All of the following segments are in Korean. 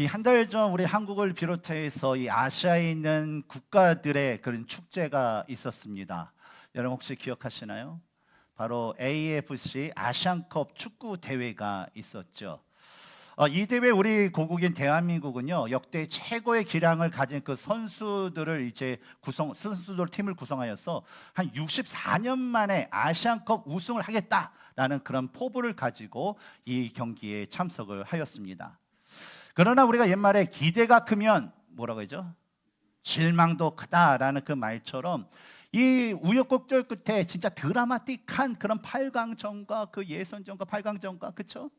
이 한 달 전 우리 한국을 비롯해서 이 아시아에 있는 국가들의 그런 축제가 있었습니다. 여러분 혹시 기억하시나요? 바로 AFC 아시안컵 축구 대회가 있었죠. 이 대회 우리 고국인 대한민국은요 역대 최고의 기량을 가진 그 선수들을 선수들 팀을 구성하여서 한 64년 만에 아시안컵 우승을 하겠다라는 그런 포부를 가지고 이 경기에 참석을 하였습니다. 그러나 우리가 옛말에 기대가 크면 뭐라고 하죠? 실망도 크다라는 그 말처럼 이 우여곡절 끝에 진짜 드라마틱한 그런 8강전과 그 예선전과 8강전과 그렇죠?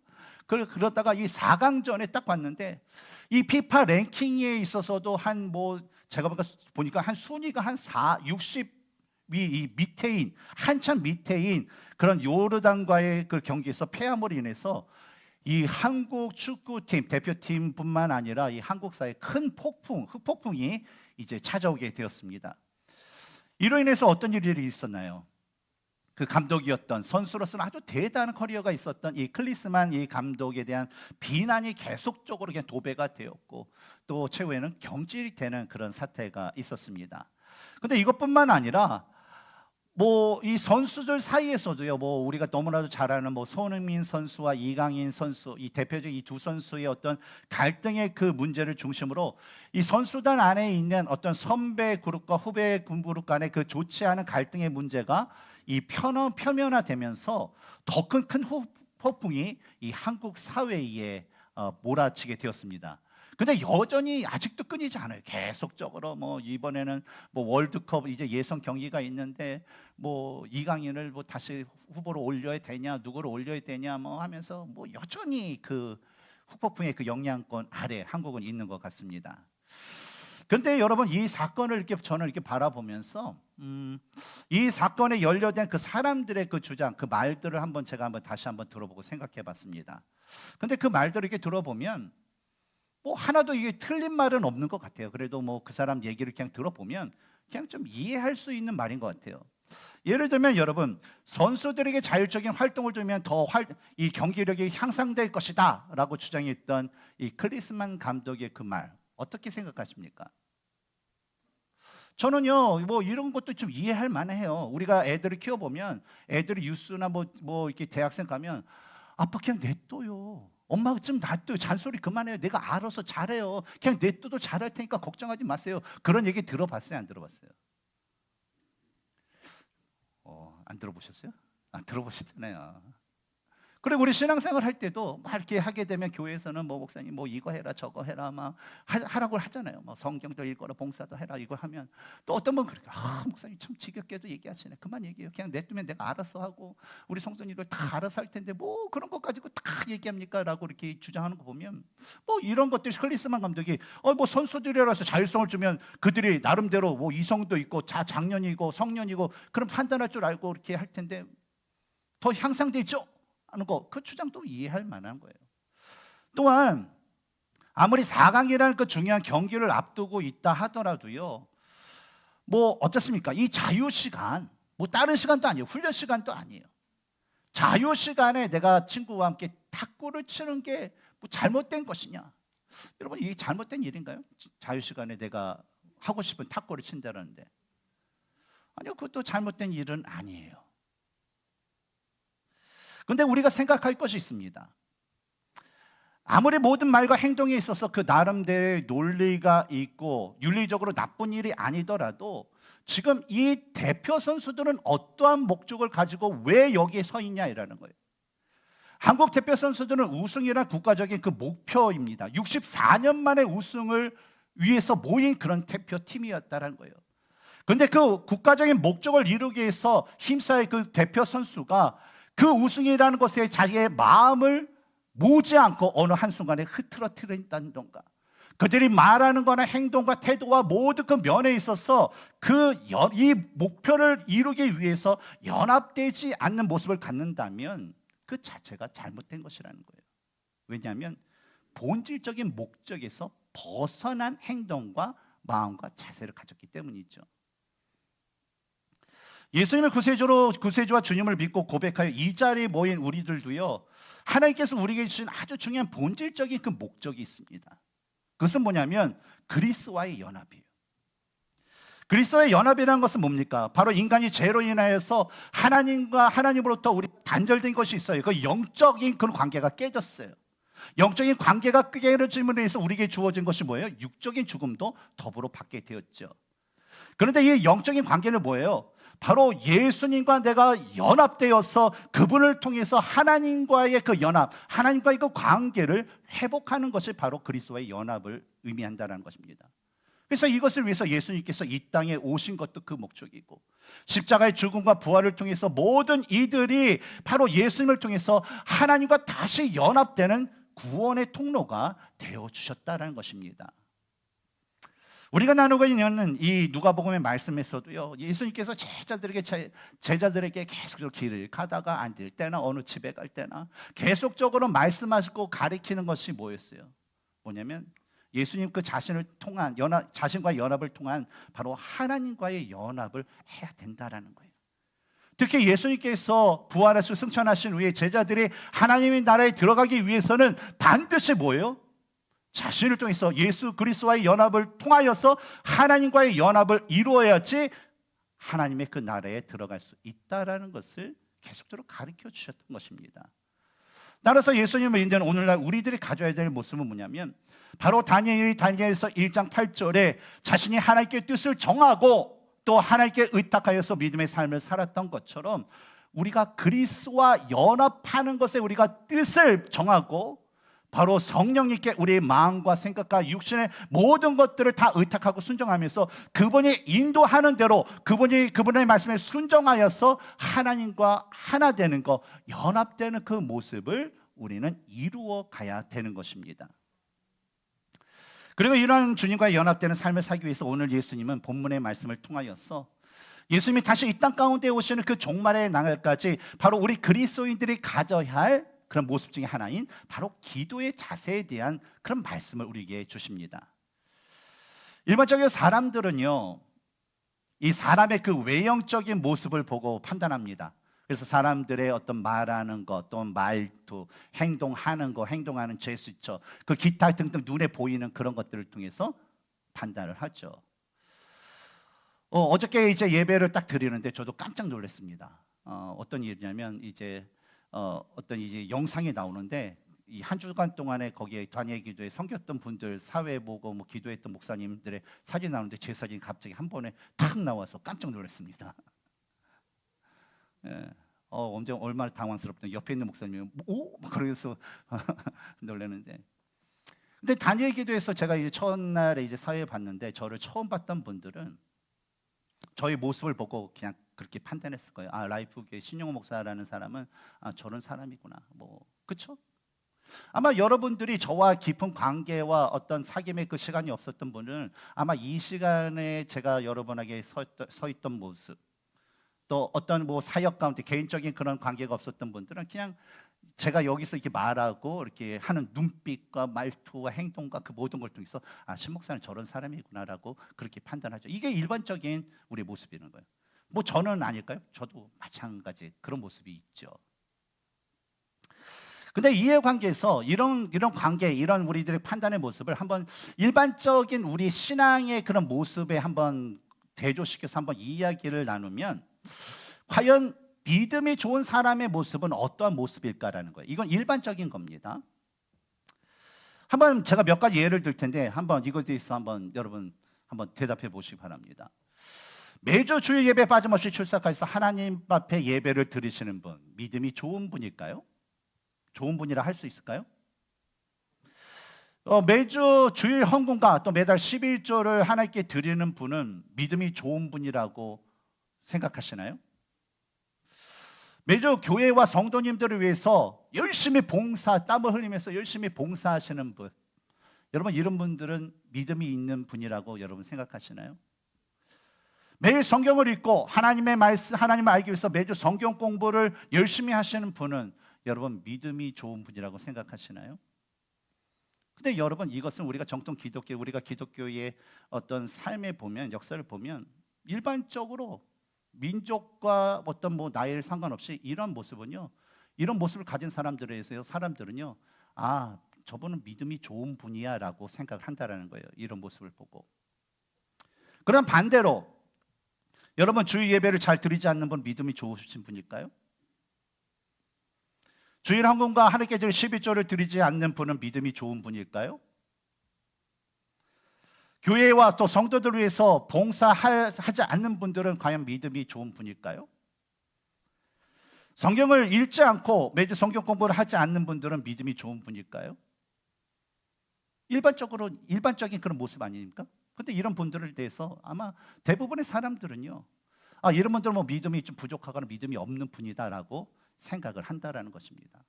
그러다가 이 4강전에 딱 왔는데 이 피파 랭킹에 있어서도 제가 보니까 한 순위가 한 60위 밑에인 한참 밑에인 그런 요르단과의 그 경기에서 패함으로 인해서 이 한국 축구팀 대표팀뿐만 아니라 이 한국사의 큰 흑폭풍이 이제 찾아오게 되었습니다. 이로 인해서 어떤 일이 있었나요? 그 감독이었던 선수로서는 아주 대단한 커리어가 있었던 이 클리스만 이 감독에 대한 비난이 계속적으로 그냥 도배가 되었고 또 최후에는 경질이 되는 그런 사태가 있었습니다. 그런데 이것뿐만 아니라 이 선수들 사이에서도요, 우리가 너무나도 잘 아는 손흥민 선수와 이강인 선수, 이 대표적 이 두 선수의 어떤 갈등의 그 문제를 중심으로 이 선수단 안에 있는 어떤 선배 그룹과 후배 그룹 간의 그 좋지 않은 갈등의 문제가 이 표면화되면서 더 큰 폭풍이 이 한국 사회에 몰아치게 되었습니다. 근데 여전히 아직도 끊이지 않아요. 계속적으로 이번에는 월드컵 이제 예선 경기가 있는데 이강인을 다시 후보로 올려야 되냐, 누구를 올려야 되냐 하면서 여전히 그 후폭풍의 그 영향권 아래 한국은 있는 것 같습니다. 그런데 여러분 이 사건을 저는 이렇게 바라보면서 이 사건에 연루된 그 사람들의 그 주장, 그 말들을 제가 다시 한번 들어보고 생각해봤습니다. 그런데 그 말들을 이렇게 들어보면 하나도 이게 틀린 말은 없는 것 같아요. 그래도 그 사람 얘기를 그냥 들어보면 그냥 좀 이해할 수 있는 말인 것 같아요. 예를 들면 여러분 선수들에게 자율적인 활동을 주면 이 경기력이 향상될 것이다라고 주장했던 이 클리스만 감독의 그 말 어떻게 생각하십니까? 저는요 이런 것도 좀 이해할 만해요. 우리가 애들을 키워보면 애들이 유스나 이렇게 대학생 가면 아빠 그냥 냅둬요. 엄마가 좀 놔둬요. 잔소리 그만해요. 내가 알아서 잘해요. 그냥 냅둬도 잘할 테니까 걱정하지 마세요. 그런 얘기 들어봤어요? 안 들어봤어요? 안 들어보셨어요? 안 들어보셨잖아요. 그리고 우리 신앙생활 할 때도 이렇게 하게 되면 교회에서는 목사님 이거 해라 저거 해라 하라고 하잖아요. 성경도 읽어라 봉사도 해라 이거 하면 또 어떤 분 그렇게 목사님 참 지겹게도 얘기하시네. 그만 얘기해요. 그냥 냅두면 내가 알아서 하고 우리 성도님들 다 알아서 할 텐데 그런 것 가지고 다 얘기합니까? 라고 이렇게 주장하는 거 보면 이런 것들이 클리스만 감독이 선수들이라서 자율성을 주면 그들이 나름대로 이성도 있고 장년이고 성년이고 그런 판단할 줄 알고 이렇게 할 텐데 더 향상되죠? 하는 그 주장도 이해할 만한 거예요. 또한 아무리 4강이라는 그 중요한 경기를 앞두고 있다 하더라도요. 어떻습니까? 이 자유시간, 다른 시간도 아니에요. 훈련 시간도 아니에요. 자유시간에 내가 친구와 함께 탁구를 치는 게 잘못된 것이냐? 여러분 이게 잘못된 일인가요? 자유시간에 내가 하고 싶은 탁구를 친다는데 아니요, 그것도 잘못된 일은 아니에요. 그런데 우리가 생각할 것이 있습니다. 아무리 모든 말과 행동에 있어서 그 나름대로의 논리가 있고 윤리적으로 나쁜 일이 아니더라도 지금 이 대표 선수들은 어떠한 목적을 가지고 왜 여기에 서 있냐라는 거예요. 한국 대표 선수들은 우승이란 국가적인 그 목표입니다. 64년 만에 우승을 위해서 모인 그런 대표팀이었다는 거예요. 그런데 그 국가적인 목적을 이루기 위해서 힘써야 그 대표 선수가 그 우승이라는 것에 자기의 마음을 모지 않고 어느 한순간에 흐트러뜨린다던가 그들이 말하는 거나 행동과 태도와 모든 그 면에 있어서 이 목표를 이루기 위해서 연합되지 않는 모습을 갖는다면 그 자체가 잘못된 것이라는 거예요. 왜냐하면 본질적인 목적에서 벗어난 행동과 마음과 자세를 가졌기 때문이죠. 예수님을 구세주와 주님을 믿고 고백하여 이 자리에 모인 우리들도요 하나님께서 우리에게 주신 아주 중요한 본질적인 그 목적이 있습니다. 그것은 뭐냐면 그리스도와의 연합이에요. 그리스도의 연합이라는 것은 뭡니까? 바로 인간이 죄로 인하여서 하나님과 하나님으로부터 우리 단절된 것이 있어요. 그 영적인 그런 관계가 깨졌어요. 영적인 관계가 깨어짐으로 인해서 우리에게 주어진 것이 뭐예요? 육적인 죽음도 더불어 받게 되었죠. 그런데 이 영적인 관계는 뭐예요? 바로 예수님과 내가 연합되어서 그분을 통해서 하나님과의 그 연합, 하나님과의 그 관계를 회복하는 것이 바로 그리스도의 연합을 의미한다는 것입니다. 그래서 이것을 위해서 예수님께서 이 땅에 오신 것도 그 목적이고, 십자가의 죽음과 부활을 통해서 모든 이들이 바로 예수님을 통해서 하나님과 다시 연합되는 구원의 통로가 되어주셨다는 것입니다. 우리가 나누고 있는 이 누가복음의 말씀에서도요, 예수님께서 제자들에게 계속 길을 가다가 앉을 때나 어느 집에 갈 때나 계속적으로 말씀하시고 가리키는 것이 뭐였어요? 뭐냐면 예수님 그 자신을 통한 자신과 연합을 통한 바로 하나님과의 연합을 해야 된다라는 거예요. 특히 예수님께서 부활하시고 승천하신 후에 제자들이 하나님의 나라에 들어가기 위해서는 반드시 뭐예요? 자신을 통해서 예수 그리스도와의 연합을 통하여서 하나님과의 연합을 이루어야지 하나님의 그 나라에 들어갈 수 있다라는 것을 계속적으로 가르쳐 주셨던 것입니다. 따라서 예수님은 이제 오늘날 우리들이 가져야 될 모습은 뭐냐면 바로 다니엘서 1장 8절에 자신이 하나님께 뜻을 정하고 또 하나님께 의탁하여서 믿음의 삶을 살았던 것처럼 우리가 그리스도와 연합하는 것에 우리가 뜻을 정하고 바로 성령님께 우리의 마음과 생각과 육신의 모든 것들을 다 의탁하고 순종하면서 그분이 인도하는 대로 그분의 말씀에 순종하여서 하나님과 하나 되는 것, 연합되는 그 모습을 우리는 이루어 가야 되는 것입니다. 그리고 이러한 주님과 연합되는 삶을 살기 위해서 오늘 예수님은 본문의 말씀을 통하여서 예수님이 다시 이 땅 가운데 오시는 그 종말의 날까지 바로 우리 그리스도인들이 가져야 할 그런 모습 중에 하나인 바로 기도의 자세에 대한 그런 말씀을 우리에게 주십니다. 일반적으로 사람들은요, 이 사람의 그 외형적인 모습을 보고 판단합니다. 그래서 사람들의 어떤 말하는 것, 또 말투, 행동하는 거, 행동하는 제스처, 그 기타 등등 눈에 보이는 그런 것들을 통해서 판단을 하죠. 어저께 이제 예배를 딱 드리는데 저도 깜짝 놀랐습니다. 어떤 일이냐면 어떤 영상이 나오는데 이 한 주간 동안에 거기에 다니엘 기도에 섬겼던 분들 사회 보고 뭐 기도했던 목사님들의 사진 나오는데 제 사진이 갑자기 한 번에 탁 나와서 깜짝 놀랐습니다. 예. 엄청 얼마나 당황스럽다. 옆에 있는 목사님이 오? 그러면서 놀라는데. 근데 다니엘 기도에서 제가 이제 첫날에 이제 사회 봤는데 저를 처음 봤던 분들은 저의 모습을 보고 그냥 그렇게 판단했을 거예요. 아, 라이프교회 신용호 목사라는 사람은 저런 사람이구나. 뭐 그렇죠? 아마 여러분들이 저와 깊은 관계와 어떤 사귐의 그 시간이 없었던 분은 아마 이 시간에 제가 여러분에게 서 있던 모습, 또 어떤 뭐 사역 가운데 개인적인 그런 관계가 없었던 분들은 그냥 제가 여기서 이렇게 말하고 이렇게 하는 눈빛과 말투와 행동과 그 모든 걸 통해서 신 목사는 저런 사람이구나라고 그렇게 판단하죠. 이게 일반적인 우리의 모습이라는 거예요. 뭐 저는 아닐까요? 저도 마찬가지 그런 모습이 있죠. 근데 이해관계에서 이런 관계, 이런 우리들의 판단의 모습을 한번 일반적인 우리 신앙의 그런 모습에 한번 대조시켜서 한번 이야기를 나누면 과연 믿음이 좋은 사람의 모습은 어떠한 모습일까라는 거예요. 이건 일반적인 겁니다. 한번 제가 몇 가지 예를 들 텐데 한번 이것에 대해서 한번 여러분 한번 대답해 보시기 바랍니다. 매주 주일 예배 빠짐없이 출석해서 하나님 앞에 예배를 드리시는 분, 믿음이 좋은 분일까요? 좋은 분이라 할 수 있을까요? 매주 주일 헌금과 또 매달 11조를 하나님께 드리는 분은 믿음이 좋은 분이라고 생각하시나요? 매주 교회와 성도님들을 위해서 열심히 땀을 흘리면서 열심히 봉사하시는 분, 여러분 이런 분들은 믿음이 있는 분이라고 여러분 생각하시나요? 매일 성경을 읽고 하나님의 말씀, 하나님을 알기 위해서 매주 성경 공부를 열심히 하시는 분은 여러분 믿음이 좋은 분이라고 생각하시나요? 근데 여러분 이것은 우리가 정통 기독교, 우리가 기독교의 어떤 삶에 보면, 역사를 보면 일반적으로 민족과 어떤 뭐 나이에 상관없이 이런 모습은요, 이런 모습을 가진 사람들에서 사람들은요, 저분은 믿음이 좋은 분이야 라고 생각을 한다는 거예요. 이런 모습을 보고. 그럼 반대로 여러분, 주일 예배를 잘 드리지 않는 분 믿음이 좋으신 분일까요? 주일 헌금과 하늘계절 11조를 드리지 않는 분은 믿음이 좋은 분일까요? 교회와 또 성도들을 위해서 봉사하지 않는 분들은 과연 믿음이 좋은 분일까요? 성경을 읽지 않고 매주 성경 공부를 하지 않는 분들은 믿음이 좋은 분일까요? 일반적인 그런 모습 아닙니까? 근데 이런 분들에 대해서 아마 대부분의 사람들은요, 이런 분들은 뭐 믿음이 좀 부족하거나 믿음이 없는 분이다라고 생각을 한다라는 것입니다.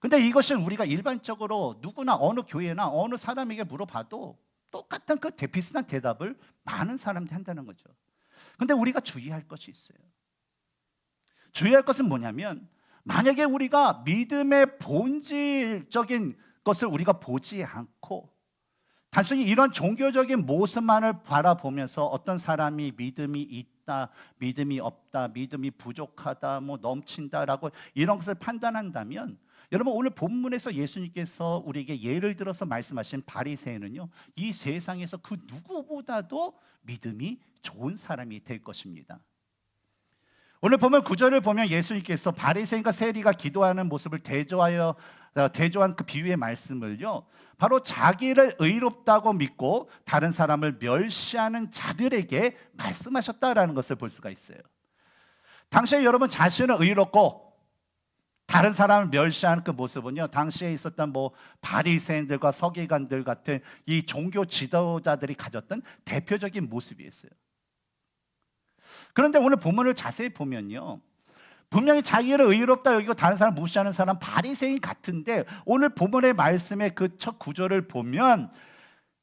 근데 이것은 우리가 일반적으로 누구나 어느 교회나 어느 사람에게 물어봐도 똑같은 그 비슷한 대답을 많은 사람들이 한다는 거죠. 근데 우리가 주의할 것이 있어요. 주의할 것은 뭐냐면, 만약에 우리가 믿음의 본질적인 것을 우리가 보지 않고 단순히 이런 종교적인 모습만을 바라보면서 어떤 사람이 믿음이 있다, 믿음이 없다, 믿음이 부족하다, 뭐 넘친다라고 이런 것을 판단한다면, 여러분, 오늘 본문에서 예수님께서 우리에게 예를 들어서 말씀하신 바리새인은요, 이 세상에서 그 누구보다도 믿음이 좋은 사람이 될 것입니다. 오늘 보면 구절을 보면 예수님께서 바리새인과 세리가 기도하는 모습을 대조한 그 비유의 말씀을요, 바로 자기를 의롭다고 믿고 다른 사람을 멸시하는 자들에게 말씀하셨다라는 것을 볼 수가 있어요. 당시에 여러분, 자신을 의롭고 다른 사람을 멸시하는 그 모습은요, 당시에 있었던 뭐 바리새인들과 서기관들 같은 이 종교 지도자들이 가졌던 대표적인 모습이었어요. 그런데 오늘 본문을 자세히 보면요, 분명히 자기를 의롭다 여기고 다른 사람 무시하는 사람 바리새인 같은데, 오늘 본문의 말씀의 그 첫 구절을 보면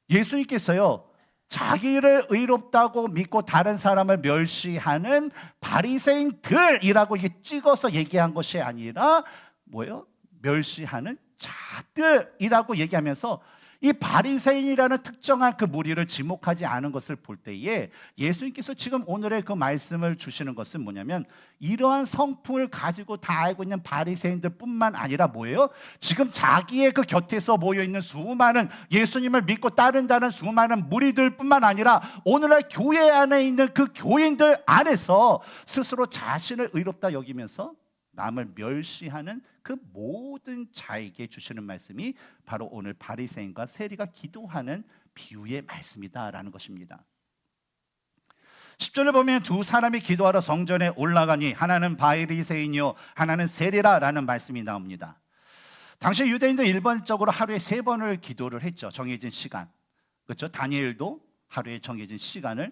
예수님께서요, 자기를 의롭다고 믿고 다른 사람을 멸시하는 바리새인들이라고 찍어서 얘기한 것이 아니라 뭐예요? 멸시하는 자들이라고 얘기하면서 이 바리새인이라는 특정한 그 무리를 지목하지 않은 것을 볼 때에 예수님께서 지금 오늘의 그 말씀을 주시는 것은 뭐냐면, 이러한 성품을 가지고 다 알고 있는 바리새인들뿐만 아니라 뭐예요? 지금 자기의 그 곁에서 모여 있는 수많은 예수님을 믿고 따른다는 수많은 무리들뿐만 아니라 오늘날 교회 안에 있는 그 교인들 안에서 스스로 자신을 의롭다 여기면서 남을 멸시하는 그 모든 자에게 주시는 말씀이 바로 오늘 바리새인과 세리가 기도하는 비유의 말씀이다라는 것입니다. 10절을 보면 두 사람이 기도하러 성전에 올라가니 하나는 바리새인이요 하나는 세리라라는 말씀이 나옵니다. 당시 유대인들 일반적으로 하루에 3번을 기도를 했죠. 정해진 시간. 그렇죠? 다니엘도 하루에 정해진 시간을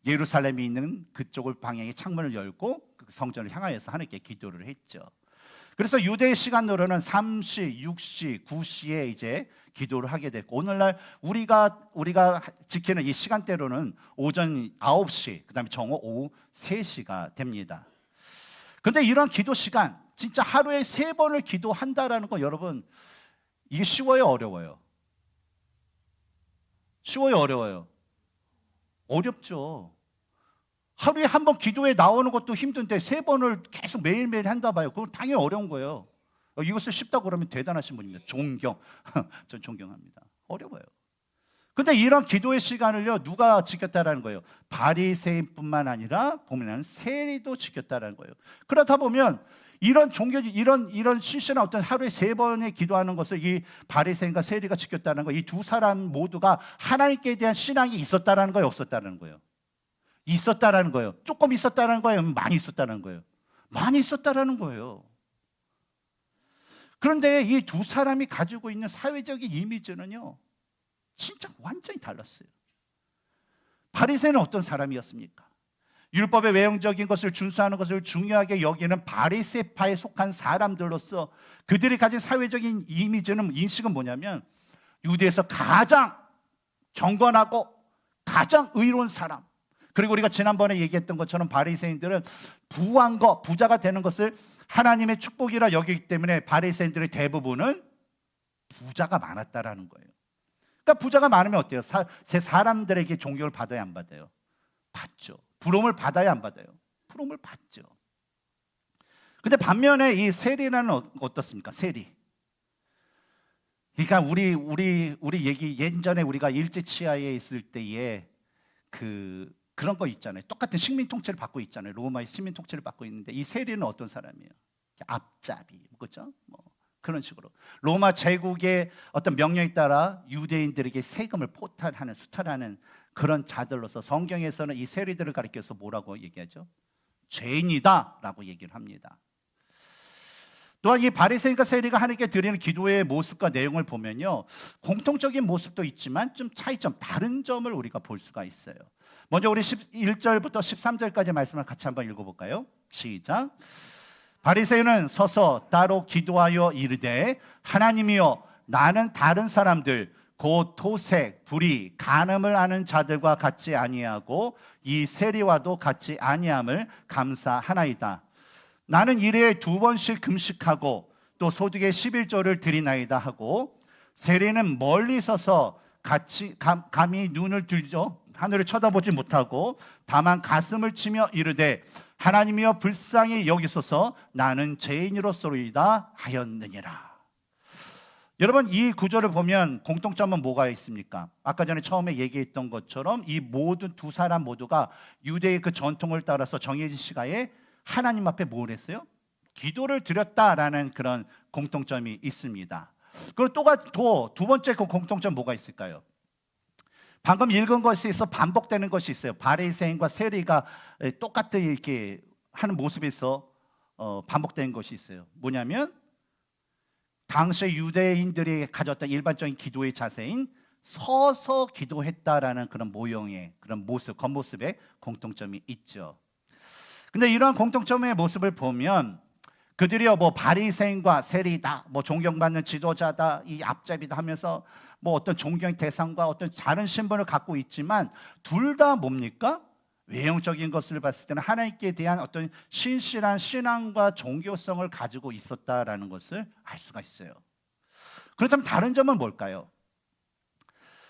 예루살렘이 있는 그쪽을 방향의 창문을 열고 그 성전을 향하여서 하나님께 기도를 했죠. 그래서 유대의 시간으로는 3시, 6시, 9시에 이제 기도를 하게 됐고, 오늘날 우리가 지키는 이 시간대로는 오전 9시, 그다음에 정오 오후 3시가 됩니다. 그런데 이런 기도 시간, 진짜 하루에 3번을 기도한다라는 거, 여러분, 이게 쉬워요, 어려워요? 쉬워요, 어려워요? 어렵죠. 하루에 한 번 기도에 나오는 것도 힘든데 3번을 계속 매일매일 한다 봐요. 그건 당연히 어려운 거예요. 이것을 쉽다고 그러면 대단하신 분입니다. 존경. 전 존경합니다. 어려워요. 근데 이런 기도의 시간을요, 누가 지켰다라는 거예요? 바리새인뿐만 아니라 보면은 세리도 지켰다라는 거예요. 그렇다 보면 이런 신실한 어떤 하루에 3번의 기도하는 것을 이 바리새인과 세리가 지켰다는 거, 이 두 사람 모두가 하나님께 대한 신앙이 있었다라는 거예요, 없었다는 거예요? 있었다라는 거예요. 조금 있었다는 거예요, 많이 있었다는 거예요? 많이 있었다라는 거예요. 그런데 이 두 사람이 가지고 있는 사회적인 이미지는요, 진짜 완전히 달랐어요. 바리새인은 어떤 사람이었습니까? 율법의 외형적인 것을 준수하는 것을 중요하게 여기는 바리새파에 속한 사람들로서 그들이 가진 사회적인 이미지는, 인식은 뭐냐면, 유대에서 가장 경건하고 가장 의로운 사람, 그리고 우리가 지난번에 얘기했던 것처럼 바리새인들은 부한 것, 부자가 되는 것을 하나님의 축복이라 여기기 때문에 바리새인들의 대부분은 부자가 많았다라는 거예요. 그러니까 부자가 많으면 어때요? 사람들에게 존경을 받아야 안 받아요? 받죠. 부름을 받아야 안 받아요? 부름을 받죠. 근데 반면에 이 세리는 어떻습니까? 세리. 그러니까 우리 얘기 예전에 우리가 일제치하에 있을 때에 그런 거 있잖아요. 똑같은 식민 통치를 받고 있잖아요. 로마의 식민 통치를 받고 있는데 이 세리는 어떤 사람이에요? 앞잡이, 그렇죠? 뭐 그런 식으로 로마 제국의 어떤 명령에 따라 유대인들에게 세금을 포탈하는 수탈하는 그런 자들로서 성경에서는 이 세리들을 가리켜서 뭐라고 얘기하죠? 죄인이다라고 얘기를 합니다. 또한 이 바리새인과 세리가 하나님께 드리는 기도의 모습과 내용을 보면요, 공통적인 모습도 있지만 좀 차이점, 다른 점을 우리가 볼 수가 있어요. 먼저 우리 11절부터 13절까지 말씀을 같이 한번 읽어볼까요? 시작. 바리새인은 서서 따로 기도하여 이르되 하나님이여 나는 다른 사람들 곧 토색, 불의, 간음을 하는 자들과 같지 아니하고 이 세리와도 같지 아니함을 감사하나이다. 나는 일회에 2번씩 금식하고 또 소득의 11조를 드리나이다 하고 세리는 멀리 서서 감히 눈을 들죠 하늘을 쳐다보지 못하고 다만 가슴을 치며 이르되 하나님이여 불쌍히 여기소서 나는 죄인으로서이다 하였느니라. 여러분 이 구절을 보면 공통점은 뭐가 있습니까? 아까 전에 처음에 얘기했던 것처럼 이 모든 두 사람 모두가 유대의 그 전통을 따라서 정해진 시간에 하나님 앞에 뭘 했어요? 기도를 드렸다라는 그런 공통점이 있습니다. 그리고 또 두 번째 그 공통점 뭐가 있을까요? 방금 읽은 것에서 반복되는 것이 있어요. 바리새인과 세리가 똑같이 이렇게 하는 모습에서 반복되는 것이 있어요. 뭐냐면 당시 유대인들이 가졌던 일반적인 기도의 자세인 서서 기도했다라는 그런 모형의 그런 모습, 겉모습에 공통점이 있죠. 근데 이러한 공통점의 모습을 보면 그들이요 뭐 바리새인과 세리다, 뭐 존경받는 지도자다, 이 앞잡이다 하면서 뭐 어떤 존경의 대상과 어떤 다른 신분을 갖고 있지만 둘 다 뭡니까? 외형적인 것을 봤을 때는 하나님께 대한 어떤 신실한 신앙과 종교성을 가지고 있었다라는 것을 알 수가 있어요. 그렇다면 다른 점은 뭘까요?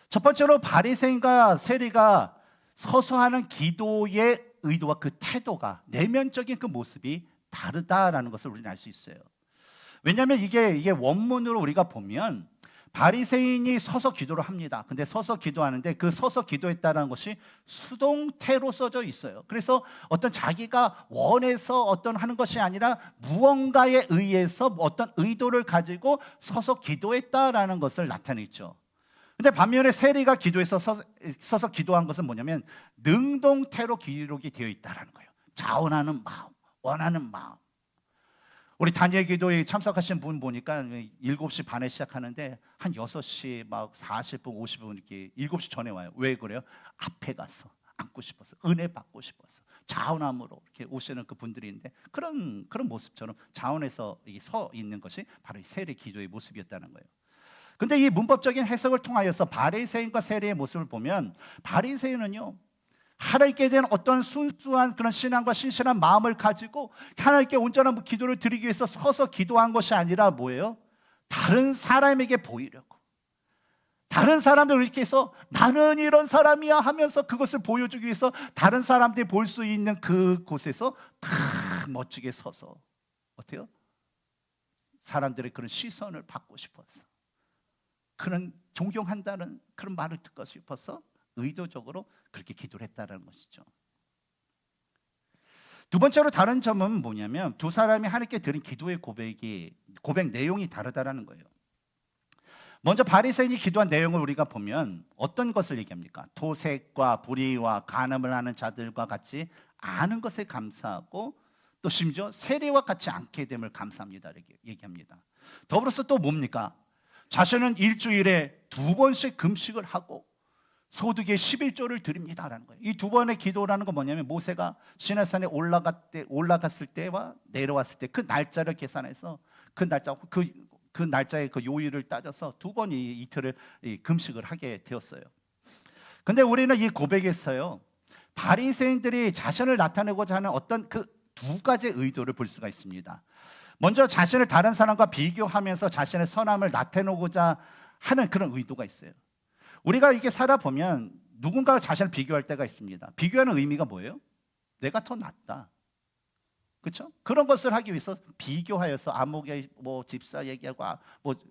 첫 번째로 바리새인과 세리가 서서 하는 기도의 의도와 그 태도가 내면적인 그 모습이 다르다라는 것을 우리는 알 수 있어요. 왜냐하면 이게 원문으로 우리가 보면 바리새인이 서서 기도를 합니다. 근데 서서 기도하는데 그 서서 기도했다는 것이 수동태로 써져 있어요. 그래서 어떤 자기가 원해서 어떤 하는 것이 아니라 무언가에 의해서 어떤 의도를 가지고 서서 기도했다라는 것을 나타내죠. 근데 반면에 세리가 기도해서 서서 기도한 것은 뭐냐면 능동태로 기록이 되어 있다라는 거예요. 자원하는 마음, 원하는 마음. 우리 다니엘 기도에 참석하신 분 보니까 7시 반에 시작하는데 한 6시 막 40분, 50분 이렇게 7시 전에 와요. 왜 그래요? 앞에 가서 앉고 싶어서, 은혜 받고 싶어서 자원함으로 이렇게 오시는 그 분들인데 그런 모습처럼 자원해서 서 있는 것이 바로 이 세리 기도의 모습이었다는 거예요. 근데 이 문법적인 해석을 통하여서 바리새인과 세리의 모습을 보면 바리새인은요 하나님께 대한 어떤 순수한 그런 신앙과 신실한 마음을 가지고 하나님께 온전한 기도를 드리기 위해서 서서 기도한 것이 아니라 뭐예요? 다른 사람에게 보이려고, 다른 사람들 이렇게 해서 나는 이런 사람이야 하면서 그것을 보여주기 위해서 다른 사람들이 볼 수 있는 그곳에서 다 멋지게 서서 어때요? 사람들의 그런 시선을 받고 싶어서, 그런 존경한다는 그런 말을 듣고 싶어서 의도적으로 그렇게 기도를 했다는 것이죠. 두 번째로 다른 점은 뭐냐면 두 사람이 하나님께 드린 기도의 고백 내용이 다르다라는 거예요. 먼저 바리새인이 기도한 내용을 우리가 보면 어떤 것을 얘기합니까? 토색과 불의와 간음을 하는 자들과 같이 아는 것에 감사하고 또 심지어 세리와 같이 않게 됨을 감사합니다 이렇게 얘기합니다. 더불어서 또 뭡니까? 자신은 일주일에 2번씩 금식을 하고 소득의 11조를 드립니다라는 거예요. 이 두 번의 기도라는 건 뭐냐면 모세가 시내산에 올라갔을 때와 내려왔을 때 그 날짜를 계산해서 그 날짜의 그 요일을 따져서 2번 이틀을 금식을 하게 되었어요. 근데 우리는 이 고백에서요 바리새인들이 자신을 나타내고자 하는 어떤 그 두 가지의 의도를 볼 수가 있습니다. 먼저 자신을 다른 사람과 비교하면서 자신의 선함을 나타내고자 하는 그런 의도가 있어요. 우리가 이게 살아보면 누군가와 자신을 비교할 때가 있습니다. 비교하는 의미가 뭐예요? 내가 더 낫다. 그렇죠? 그런 것을 하기 위해서 비교하여서 아무개 뭐 집사 얘기하고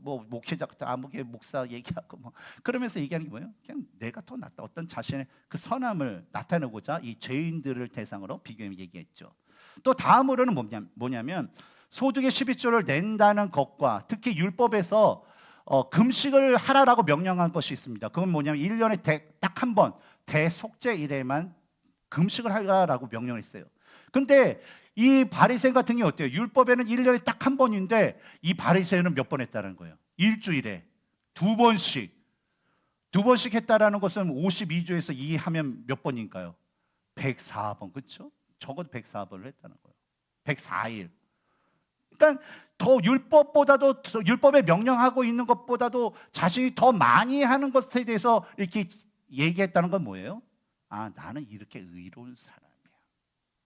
뭐 목회자 같은 아무개 목사 얘기하고 뭐 그러면서 얘기하는 게 뭐예요? 그냥 내가 더 낫다. 어떤 자신의 그 선함을 나타내고자 이 죄인들을 대상으로 비교해 얘기했죠. 또 다음으로는 뭐냐면 소득의 12조를 낸다는 것과 특히 율법에서 금식을 하라라고 명령한 것이 있습니다. 그건 뭐냐면 1년에 딱 한 번 대속죄일에만 금식을 하라라고 명령했어요. 근데 이 바리새인 같은 게 어때요? 율법에는 1년에 딱 한 번인데 이 바리새인은 몇 번 했다는 거예요? 일주일에 두 번씩 했다라는 것은 52조에서 2 하면 몇 번인가요? 104번. 그렇죠? 적어도 104번을 했다는 거예요. 104일. 그러니까 더 율법에 명령하고 있는 것보다도 자신이 더 많이 하는 것에 대해서 이렇게 얘기했다는 건 뭐예요? 아, 나는 이렇게 의로운 사람이야.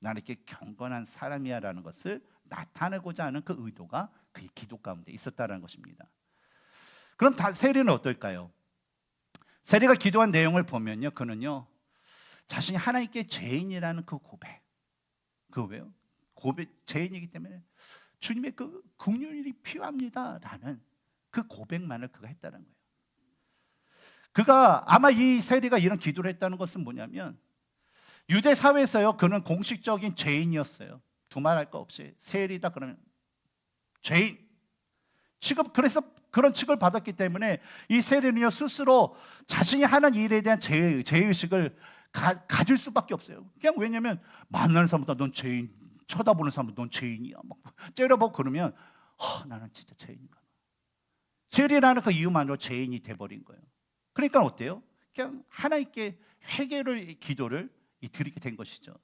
나는 이렇게 경건한 사람이야라는 것을 나타내고자 하는 그 의도가 그의 기도 가운데 있었다는 것입니다. 그럼 세리는 어떨까요? 세리가 기도한 내용을 보면요, 그는요 자신이 하나님께 죄인이라는 그 고백, 왜요? 죄인이기 때문에 주님의 그 긍휼이 필요합니다라는 그 고백만을 그가 했다는 거예요. 그가 아마 이 세리가 이런 기도를 했다는 것은 뭐냐면 유대 사회에서요 그는 공식적인 죄인이었어요. 두말할 거 없이 세리다 그러면 죄인 그래서 그런 취급을 받았기 때문에 이 세리는요 스스로 자신이 하는 일에 대한 죄의식을 가질 수밖에 없어요. 그냥 왜냐하면 만나는 사람보다 넌 죄인, 쳐다보는 사람보다 넌 죄인이야 막 째려보고 그러면 나는 진짜 죄인인가. 세리라는 그 이유만으로 죄인이 돼버린 거예요. 그러니까 어때요? 그냥 하나님께 회개를 기도를 드리게 된 것이죠.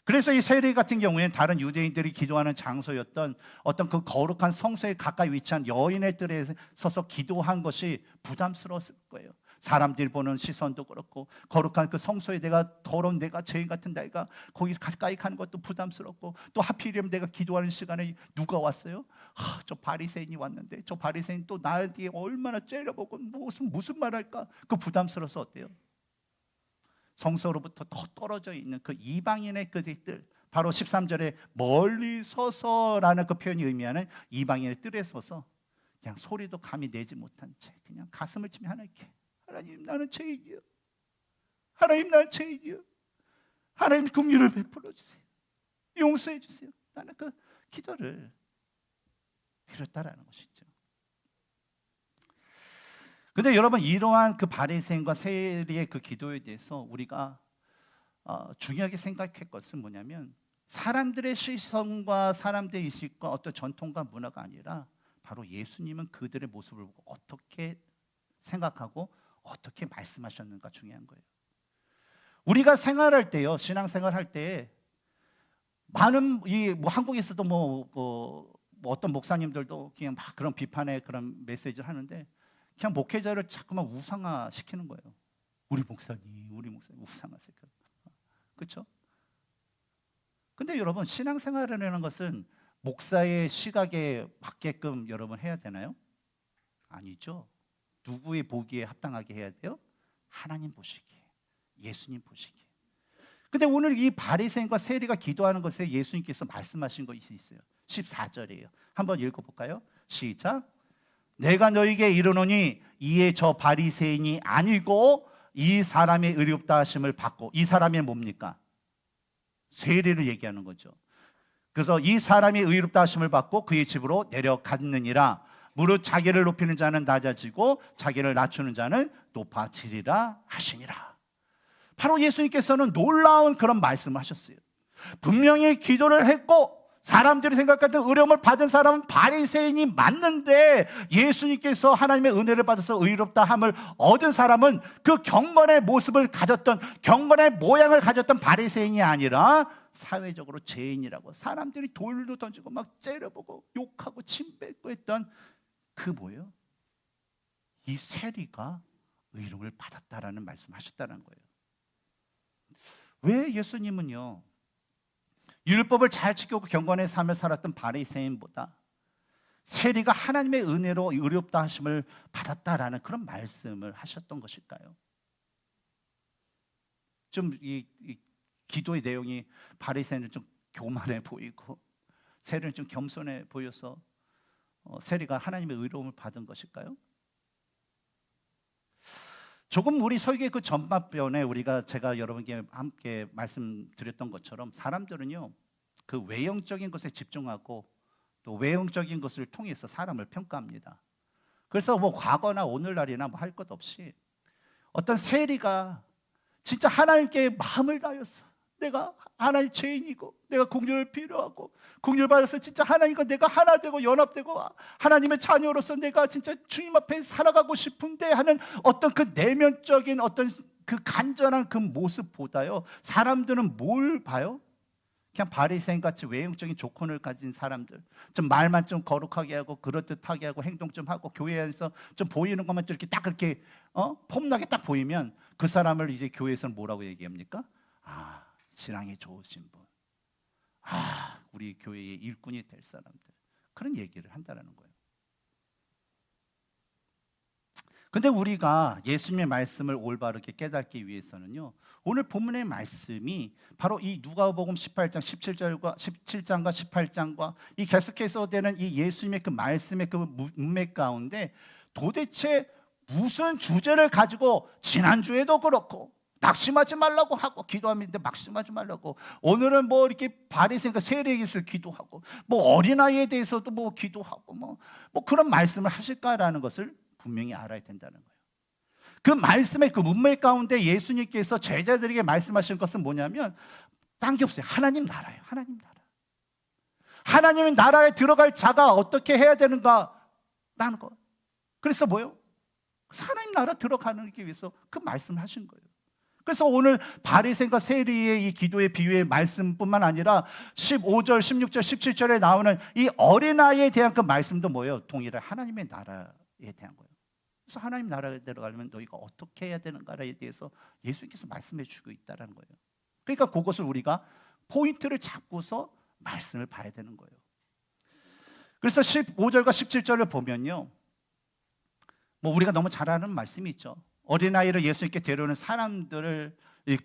그래서 이 세리 같은 경우에는 다른 유대인들이 기도하는 장소였던 어떤 그 거룩한 성소에 가까이 위치한 여인의 뜰에 서서 기도한 것이 부담스러웠을 거예요. 사람들이 보는 시선도 그렇고 거룩한 그 성소에 더러운 내가 죄인 같은 내가 거기 가까이 가는 것도 부담스럽고 또 하필이면 내가 기도하는 시간에 누가 왔어요? 저 바리새인이 왔는데 저 바리새인 또 나에 대해 얼마나 째려보고 무슨 말할까? 그 부담스러워서 어때요? 성소로부터 더 떨어져 있는 그 이방인의 그 뜰, 바로 13절에 멀리 서서라는 그 표현이 의미하는 이방인의 뜰에 서서 그냥 소리도 감히 내지 못한 채 그냥 가슴을 치며 하나님 나는 죄인이요. 하나님 나는 죄인이요. 하나님 긍휼을 베풀어 주세요. 용서해 주세요. 나는 그 기도를 드렸다라는 것이죠. 근데 여러분 이러한 그 바리새인과 세리의 그 기도에 대해서 우리가 중요하게 생각할 것은 뭐냐면 사람들의 시선과 사람들의 의식과 어떤 전통과 문화가 아니라 바로 예수님은 그들의 모습을 보고 어떻게 생각하고 어떻게 말씀하셨는가 중요한 거예요. 우리가 생활할 때요, 신앙생활할 때 많은 뭐 한국에서도 뭐 어떤 목사님들도 그냥 막 그런 비판의 그런 메시지를 하는데 그냥 목회자를 자꾸만 우상화 시키는 거예요. 우리 목사님 우상화시켜. 그렇죠? 근데 여러분 신앙생활이라는 것은 목사의 시각에 맞게끔 여러분 해야 되나요? 아니죠. 누구의 보기에 합당하게 해야 돼요? 하나님 보시기에, 예수님 보시기에. 근데 오늘 이 바리새인과 세리가 기도하는 것에 예수님께서 말씀하신 것이 있어요. 14절이에요. 한번 읽어볼까요? 시작. 내가 너에게 이르노니 이에 저 바리새인이 아니고 이 사람의 의롭다 하심을 받고, 이 사람이 뭡니까? 세리를 얘기하는 거죠. 그래서 이 사람이 의롭다 하심을 받고 그의 집으로 내려갔느니라. 무릇 자기를 높이는 자는 낮아지고 자기를 낮추는 자는 높아지리라 하시니라. 바로 예수님께서는 놀라운 그런 말씀을 하셨어요. 분명히 기도를 했고 사람들이 생각했던 어려움을 받은 사람은 바리새인이 맞는데 예수님께서 하나님의 은혜를 받아서 의롭다 함을 얻은 사람은 그 경건의 모습을 가졌던, 경건의 모양을 가졌던 바리새인이 아니라 사회적으로 죄인이라고 사람들이 돌도 던지고 막 째려보고 욕하고 침 뱉고 했던 그 뭐예요? 이 세리가 의롭을 받았다라는 말씀하셨다는 거예요. 왜 예수님은요 율법을 잘 지키고 경건의 삶을 살았던 바리새인보다 세리가 하나님의 은혜로 의롭다 하심을 받았다라는 그런 말씀을 하셨던 것일까요? 좀 이 기도의 내용이 바리새인을 좀 교만해 보이고 세리는 좀 겸손해 보여서 세리가 하나님의 의로움을 받은 것일까요? 조금 우리 설교의 그 전반편에 제가 여러분께 함께 말씀드렸던 것처럼 사람들은요 그 외형적인 것에 집중하고 또 외형적인 것을 통해서 사람을 평가합니다. 그래서 뭐 과거나 오늘날이나 뭐 할 것 없이 어떤 세리가 진짜 하나님께 마음을 다했어. 내가 하나님 죄인이고 내가 긍휼을 필요하고 긍휼 받아서 진짜 하나님과 내가 하나 되고 연합되고 하나님의 자녀로서 내가 진짜 주님 앞에 살아가고 싶은데 하는 어떤 그 내면적인 어떤 그 간절한 그 모습보다요 사람들은 뭘 봐요? 그냥 바리새인 같이 외형적인 조건을 가진 사람들, 좀 말만 좀 거룩하게 하고 그럴듯하게 하고 행동 좀 하고 교회에서 좀 보이는 것만 좀 이렇게 딱 그렇게 폼나게 딱 보이면 그 사람을 이제 교회에서는 뭐라고 얘기합니까? 아, 신앙이 좋으신 분, 아, 우리 교회의 일꾼이 될 사람들, 그런 얘기를 한다는 거예요. 근데 우리가 예수님의 말씀을 올바르게 깨닫기 위해서는요 오늘 본문의 말씀이 바로 이 누가복음 18장 17장과 18장과 이 계속해서 되는 이 예수님의 그 말씀의 그 문맥 가운데 도대체 무슨 주제를 가지고 지난주에도 그렇고 낙심하지 말라고 하고 기도하는데 낙심하지 말라고 오늘은 뭐 이렇게 바리새인과 세리에게서 기도하고 뭐 어린아이에 대해서도 뭐 기도하고 뭐 그런 말씀을 하실까라는 것을 분명히 알아야 된다는 거예요. 그 말씀의 그 문맥 가운데 예수님께서 제자들에게 말씀하신 것은 뭐냐면 딴 게 없어요. 하나님 나라예요. 하나님 나라. 하나님의 나라에 들어갈 자가 어떻게 해야 되는가라는 거. 그래서 뭐요? 하나님 나라 들어가기 위해서 그 말씀을 하신 거예요. 그래서 오늘 바리새인과 세리의 이 기도의 비유의 말씀뿐만 아니라 15절, 16절, 17절에 나오는 이 어린아이에 대한 그 말씀도 뭐예요? 동일한 하나님의 나라에 대한 거예요. 그래서 하나님 나라에 들어가려면 너희가 어떻게 해야 되는가에 대해서 예수님께서 말씀해 주고 있다는 거예요. 그러니까 그것을 우리가 포인트를 잡고서 말씀을 봐야 되는 거예요. 그래서 15절과 17절을 보면요 뭐 우리가 너무 잘 아는 말씀이 있죠. 어린아이를 예수님께 데려오는 사람들을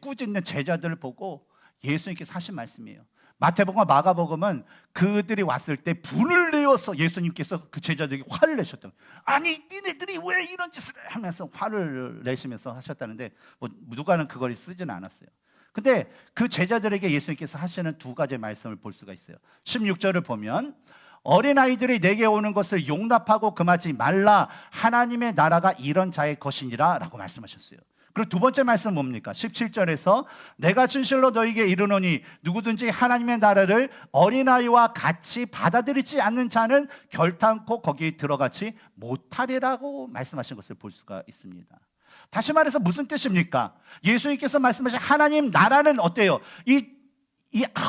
꾸짖는 제자들을 보고 예수님께서 하신 말씀이에요. 마태복음과 마가복음은 그들이 왔을 때 분을 내어서 예수님께서 그 제자들에게 화를 내셨던 거예요. 아니 니네들이 왜 이런 짓을 하면서 화를 내시면서 하셨다는데 뭐 누가는 그걸 쓰지는 않았어요. 근데 그 제자들에게 예수님께서 하시는 두 가지 말씀을 볼 수가 있어요. 16절을 보면 어린아이들이 내게 오는 것을 용납하고 금하지 말라. 하나님의 나라가 이런 자의 것이니라 라고 말씀하셨어요. 그리고 두 번째 말씀은 뭡니까? 17절에서 내가 진실로 너희에게 이르노니 누구든지 하나님의 나라를 어린아이와 같이 받아들이지 않는 자는 결탄코 거기에 들어가지 못하리라고 말씀하신 것을 볼 수가 있습니다. 다시 말해서 무슨 뜻입니까? 예수님께서 말씀하신 하나님 나라는 어때요? 이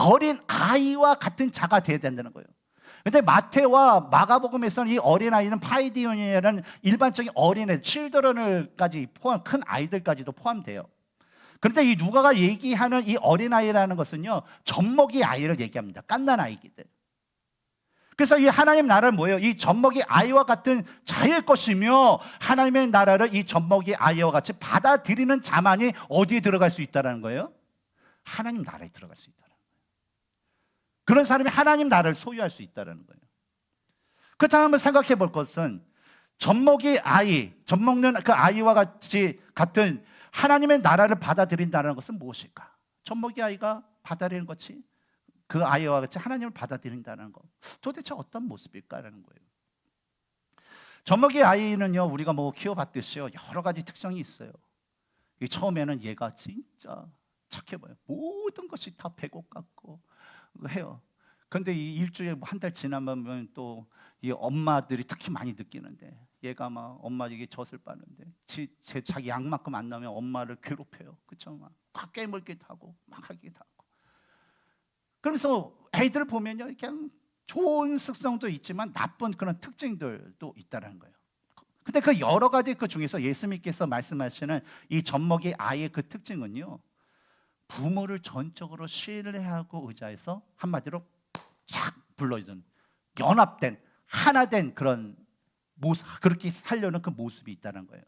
어린 아이와 같은 자가 되어야 된다는 거예요. 근데 마태와 마가복음에서는 이 어린아이는 파이디온이라는 일반적인 어린애, 칠드런을까지 포함, 큰 아이들까지도 포함돼요. 그런데 이 누가가 얘기하는 이 어린아이라는 것은요 젖먹이 아이를 얘기합니다. 갓난아이기들. 그래서 이 하나님 나라는 뭐예요? 이 젖먹이 아이와 같은 자일 것이며 하나님의 나라를 이 젖먹이 아이와 같이 받아들이는 자만이 어디에 들어갈 수 있다는 거예요? 하나님 나라에 들어갈 수 있다. 그런 사람이 하나님 나라를 소유할 수 있다는 거예요. 그렇다면 한번 생각해 볼 것은 젖먹이 아이, 젖먹는 그 아이와 같은 하나님의 나라를 받아들인다는 것은 무엇일까? 젖먹이 아이가 받아들이는 것이 그 아이와 같이 하나님을 받아들인다는 것, 도대체 어떤 모습일까라는 거예요. 젖먹이 아이는요 우리가 뭐 키워봤듯이요 여러 가지 특성이 있어요. 처음에는 얘가 진짜 착해 보여요. 모든 것이 다 배고 같고 해요. 그런데 이 일주일 한 달 지나면 또 이 엄마들이 특히 많이 느끼는데 얘가 막 엄마 이게 젖을 빠는데 자기 양만큼 안 나오면 엄마를 괴롭혀요. 그렇죠? 막 깨물기도 하고 막 하기도 하고. 그래서 애들 보면요 그냥 좋은 습성도 있지만 나쁜 그런 특징들도 있다는 거예요. 근데 그 여러 가지 그 중에서 예수님께서 말씀하시는 이 젖먹이 아이의 그 특징은요 부모를 전적으로 신뢰하고 의지해서 한마디로 착 불러주는 연합된 하나된 그런 모습, 그렇게 살려는 그 모습이 있다는 거예요.